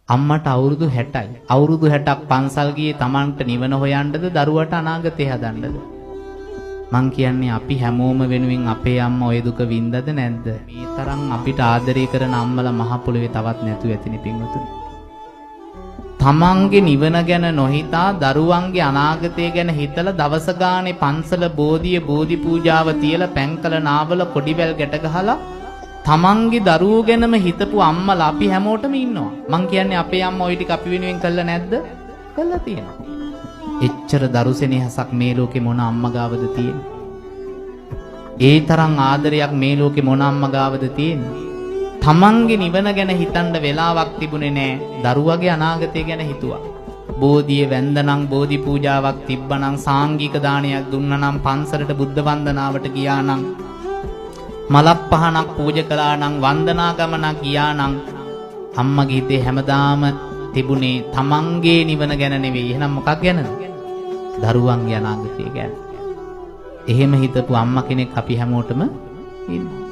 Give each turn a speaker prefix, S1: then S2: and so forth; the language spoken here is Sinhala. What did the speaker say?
S1: අම්මට අවුරුදු 60යි. අවුරුදු 60ක් පන්සල් ගියේ Tamanට නිවන හොයන්නද දරුවට අනාගතේ හදන්නද? මං කියන්නේ අපි හැමෝම වෙනුවෙන් අපේ අම්මා ඔය දුක වින්දද නැද්ද? මේ තරම් අපිට ආදරය කරන අම්මලා මහ පොළවේ තවත් නැතු ඇතිනේ පින්වතුනි. තමන්ගේ නිවන ගැන නොහිතා දරුවන්ගේ අනාගතය ගැන හිතලා දවස ගානේ පන්සල බෝධිය බෝධි පූජාව තියලා පැන්කල නාවල කොඩිවැල් ගැට ගහලා තමන්ගේ දරුවෝ ගැනම හිතපු අම්මලා අපි හැමෝටම ඉන්නවා. මං කියන්නේ අපේ අම්මා ওই ටික අපි වෙනුවෙන් කළා නැද්ද? කළා තියෙනවා. එච්චර දරුසෙනෙහසක් මේ ලෝකේ මොන අම්මා ගාවද තියෙන්නේ? ඒ තරම් ආදරයක් මේ ලෝකේ මොන අම්මා ගාවද තියෙන්නේ? තමන්ගේ නිවන ගැන හිතන්න වෙලාවක් තිබුණේ නෑ. දරුවගේ අනාගතය ගැන හිතුවා. බෝධිය වැන්දනම් බෝධි පූජාවක් තිබ්බනම් සාංගික දානයක් දුන්නනම් පන්සලට බුද්ධ වන්දනාවට ගියානම් මලක් පහනක් පූජා කළානම් වන්දනා ගමනක් ගියානම් අම්මගේ හිතේ හැමදාම තිබුණේ තමන්ගේ නිවන ගැන නෙවෙයි. එහෙනම් මොකක් ගැනද? දරුවන්ගේ අනාගතය ගැන. එහෙම හිතපු අම්මා කෙනෙක් අපි හැමෝටම ඉන්නවා.